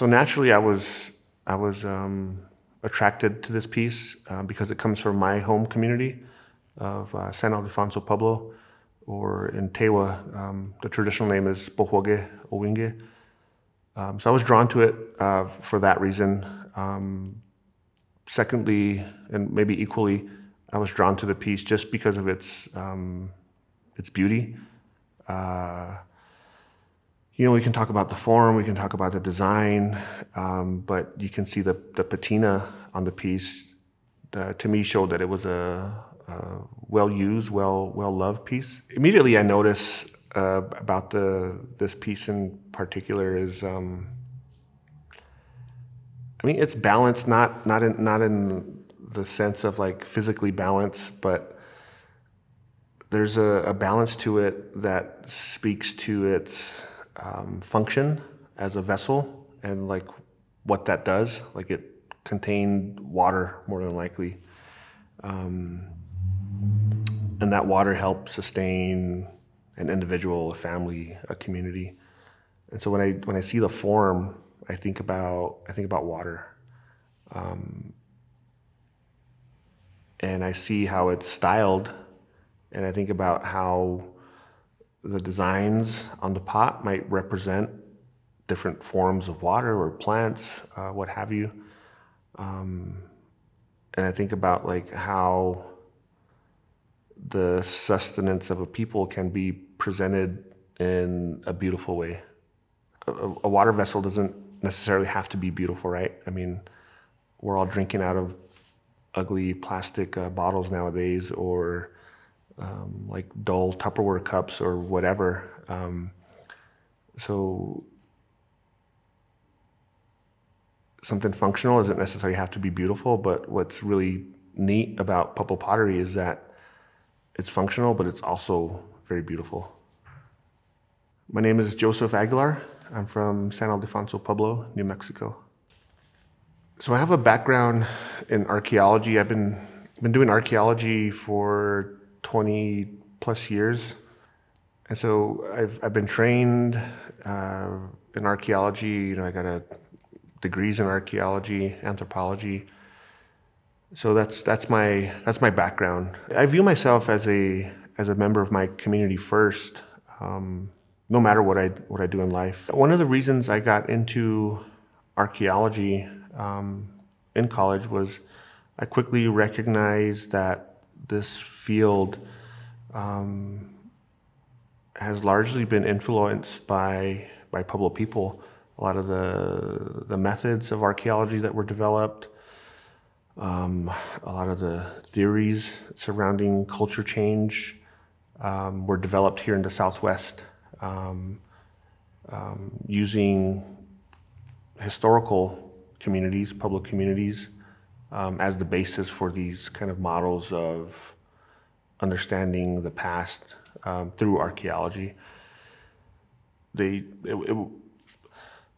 So naturally, I was attracted to this piece because it comes from my home community of San Ildefonso Pueblo, or in Tewa, the traditional name is Pohoge Owinge. So I was drawn to it for that reason. Secondly, and maybe equally, I was drawn to the piece just because of its beauty. We can talk about the form, we can talk about the design, but you can see the patina on the piece, to me, showed that it was a well-used, well-loved piece. Immediately I notice about this piece in particular is, it's balanced, not in the sense of like physically balanced, but there's a balance to it that speaks to its function as a vessel and like what that does. Like it contained water more than likely, and that water helped sustain an individual, a family, a community. And so when I see the form, I think about water, and I see how it's styled, and I think about how the designs on the pot might represent different forms of water or plants, what have you. And I think about like how the sustenance of a people can be presented in a beautiful way. A water vessel doesn't necessarily have to be beautiful, right? We're all drinking out of ugly plastic bottles nowadays, or like dull Tupperware cups or whatever. So something functional doesn't necessarily have to be beautiful, but what's really neat about Pueblo pottery is that it's functional, but it's also very beautiful. My name is Joseph Aguilar. I'm from San Ildefonso Pueblo, New Mexico. So I have a background in archaeology. I've been doing archaeology for 20 plus years. And so I've been trained in archaeology. I got degrees in archaeology, anthropology. So that's my background. I view myself as a member of my community first, no matter what I do in life. One of the reasons I got into archaeology in college was I quickly recognized that this field has largely been influenced by Pueblo people. A lot of the methods of archaeology that were developed, a lot of the theories surrounding culture change were developed here in the Southwest, using historical communities, public communities, as the basis for these kind of models of understanding the past through archaeology.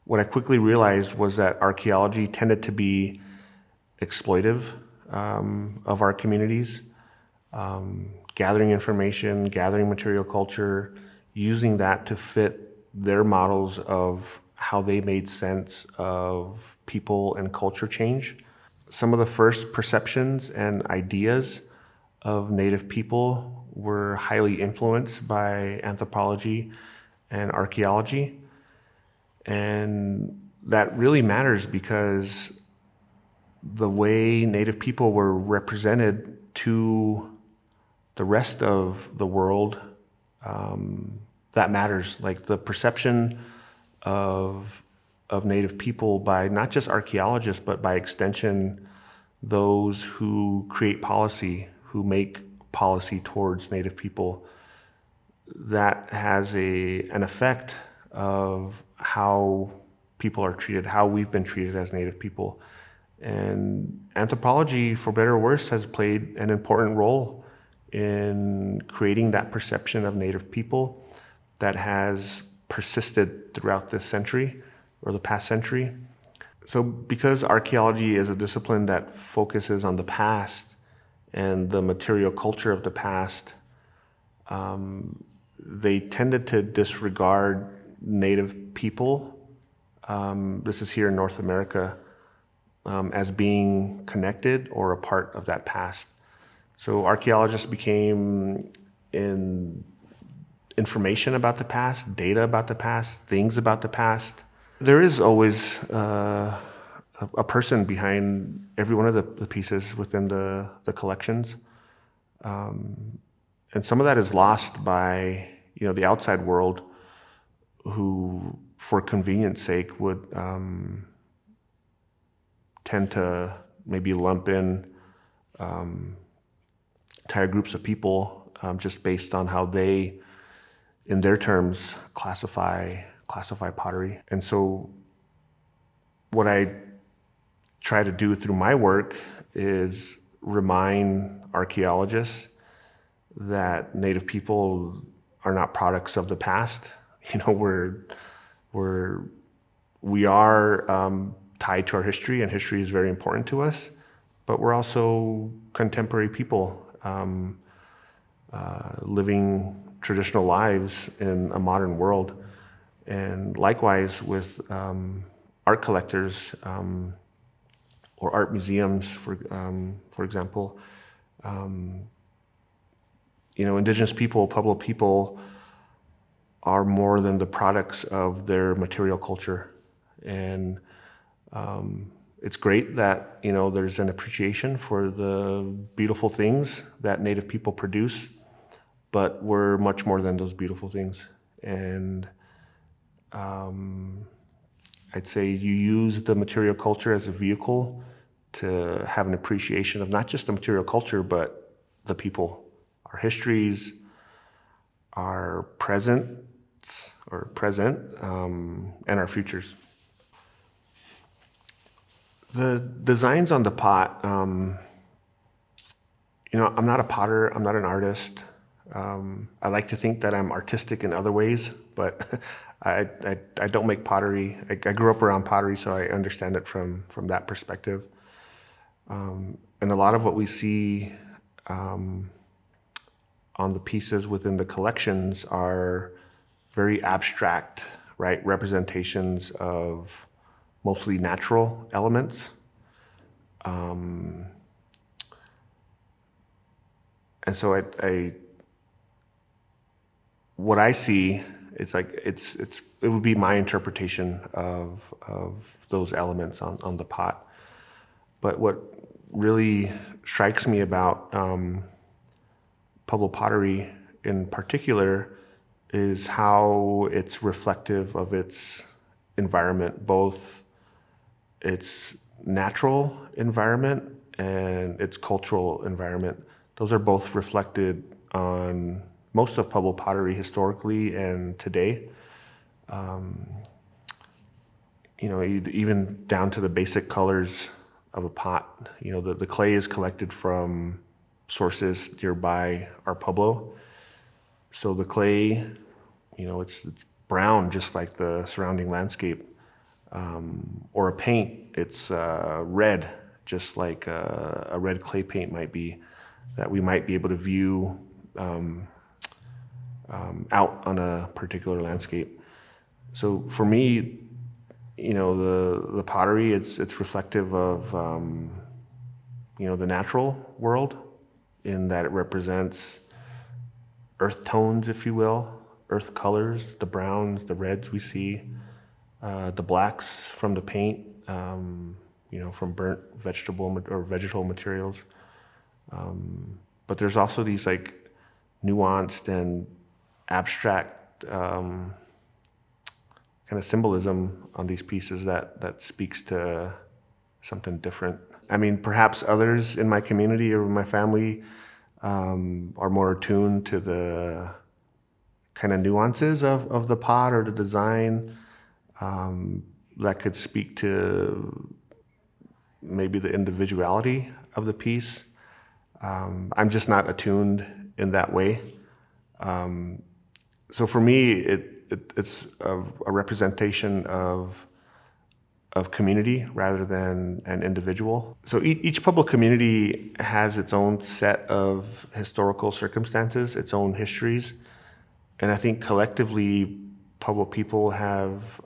What I quickly realized was that archaeology tended to be exploitive of our communities, gathering information, gathering material culture, using that to fit their models of how they made sense of people and culture change. Some of the first perceptions and ideas of Native people were highly influenced by anthropology and archaeology. And that really matters because the way Native people were represented to the rest of the world, that matters. Like the perception of Native people by not just archaeologists, but by extension, those who create policy, who make policy towards Native people, that has an effect of how people are treated, how we've been treated as Native people. And anthropology, for better or worse, has played an important role in creating that perception of Native people that has persisted throughout this century or the past century. So because archaeology is a discipline that focuses on the past and the material culture of the past, they tended to disregard Native people this is here in North America, as being connected or a part of that past. So archaeologists became in information about the past, data about the past, things about the past. There is always a person behind every one of the pieces within the collections. And some of that is lost by, the outside world, who, for convenience sake, would tend to maybe lump in entire groups of people just based on how they, in their terms, classify pottery. And so what I try to do through my work is remind archaeologists that Native people are not products of the past. We are tied to our history, and history is very important to us, but we're also contemporary people living traditional lives in a modern world. And likewise with art collectors or art museums, for example, Indigenous people, Pueblo people, are more than the products of their material culture. And it's great that, there's an appreciation for the beautiful things that Native people produce, but we're much more than those beautiful things. And I'd say you use the material culture as a vehicle to have an appreciation of not just the material culture, but the people, our histories, our present, and our futures. The designs on the pot, I'm not a potter, I'm not an artist. I like to think that I'm artistic in other ways, but I don't make pottery. I grew up around pottery, so I understand it from that perspective. And a lot of what we see on the pieces within the collections are very abstract, right? Representations of mostly natural elements. And so what I see, it would be my interpretation of those elements on the pot. But what really strikes me about Pueblo pottery in particular is how it's reflective of its environment, both its natural environment and its cultural environment. Those are both reflected on most of Pueblo pottery historically and today. Even down to the basic colors of a pot. The clay is collected from sources nearby our pueblo. So the clay, it's brown, just like the surrounding landscape. Or a paint, it's red, just like a red clay paint might be, that we might be able to view out on a particular landscape. So for me, the pottery, it's reflective of the natural world, in that it represents earth tones, if you will, earth colors, the browns, the reds we see, the blacks from the paint, from burnt vegetal materials. But there's also these nuanced and abstract kind of symbolism on these pieces that speaks to something different. I mean, perhaps others in my community or my family are more attuned to the kind of nuances of the pot or the design that could speak to maybe the individuality of the piece. I'm just not attuned in that way. So for me, it's a representation of community rather than an individual. So each Pueblo community has its own set of historical circumstances, its own histories, and I think collectively Pueblo people have,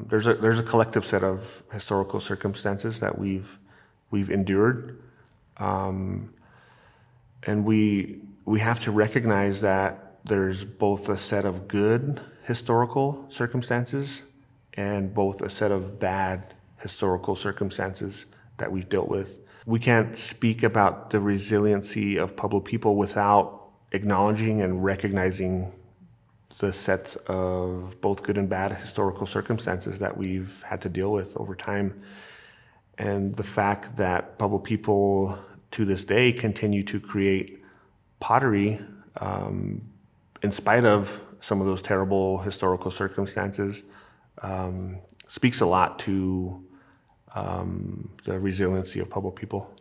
there's a collective set of historical circumstances that we've endured, and we have to recognize that there's both a set of good historical circumstances and both a set of bad historical circumstances that we've dealt with. We can't speak about the resiliency of Pueblo people without acknowledging and recognizing the sets of both good and bad historical circumstances that we've had to deal with over time. And the fact that Pueblo people to this day continue to create pottery in spite of some of those terrible historical circumstances speaks a lot to the resiliency of Pueblo people.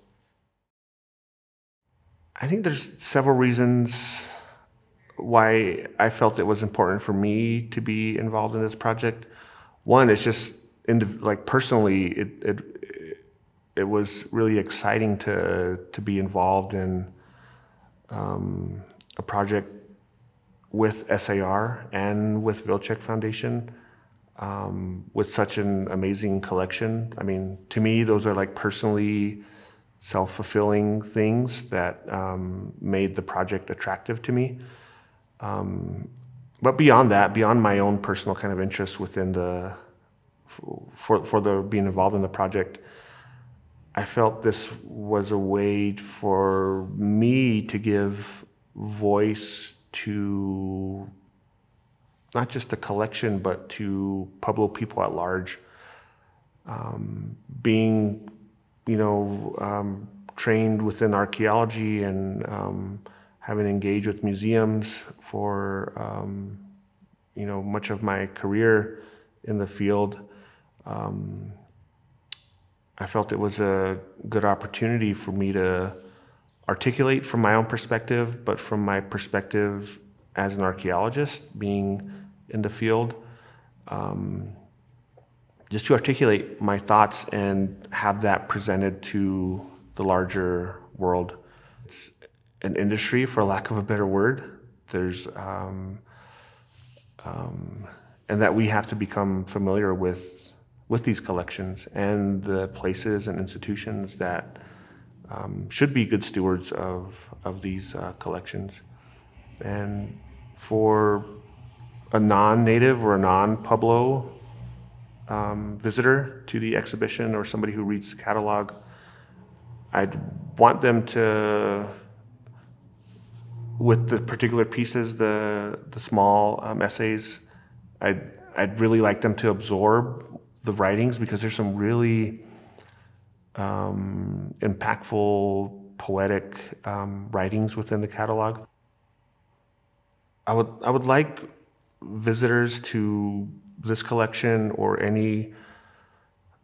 I think there's several reasons why I felt it was important for me to be involved in this project. One is just personally, it was really exciting to be involved in a project with SAR and with Vilcek Foundation with such an amazing collection. I mean, to me, those are like personally self-fulfilling things that made the project attractive to me. But beyond that, beyond my own personal kind of interest within being involved in the project, I felt this was a way for me to give voice to not just the collection, but to Pueblo people at large. Being, trained within archaeology and having engaged with museums for, much of my career in the field, I felt it was a good opportunity for me to articulate from my own perspective, but from my perspective as an archaeologist, being in the field, just to articulate my thoughts and have that presented to the larger world. It's an industry, for lack of a better word. There's, and that we have to become familiar with these collections and the places and institutions that should be good stewards of these collections. And for a non-native or a non-Pueblo visitor to the exhibition, or somebody who reads the catalog, I'd want them to, with the particular pieces, the small essays, I'd really like them to absorb the writings, because there's some really impactful, poetic writings within the catalog. I would like visitors to this collection or any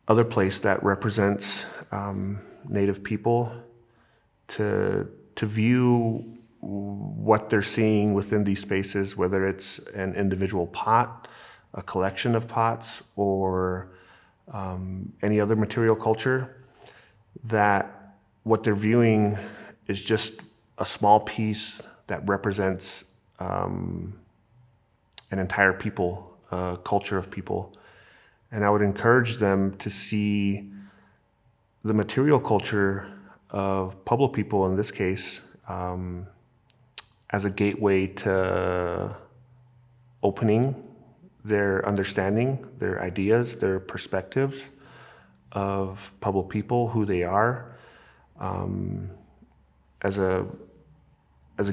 other place that represents Native people to view what they're seeing within these spaces, whether it's an individual pot, a collection of pots, or any other material culture, that what they're viewing is just a small piece that represents an entire people, a culture of people. And I would encourage them to see the material culture of Pueblo people, in this case, as a gateway to opening their understanding, their ideas, their perspectives of Pueblo people, who they are, as a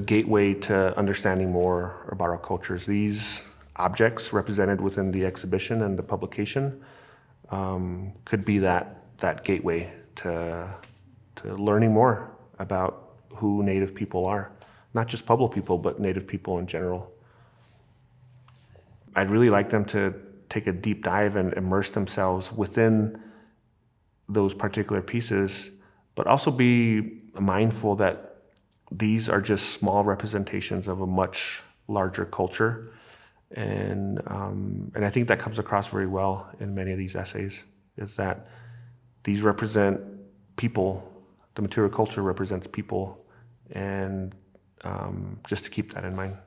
gateway to understanding more about our cultures. These objects represented within the exhibition and the publication could be that gateway to learning more about who Native people are. Not just Pueblo people, but Native people in general. I'd really like them to take a deep dive and immerse themselves within those particular pieces, but also be mindful that these are just small representations of a much larger culture. And I think that comes across very well in many of these essays, is that these represent people, the material culture represents people, and just to keep that in mind.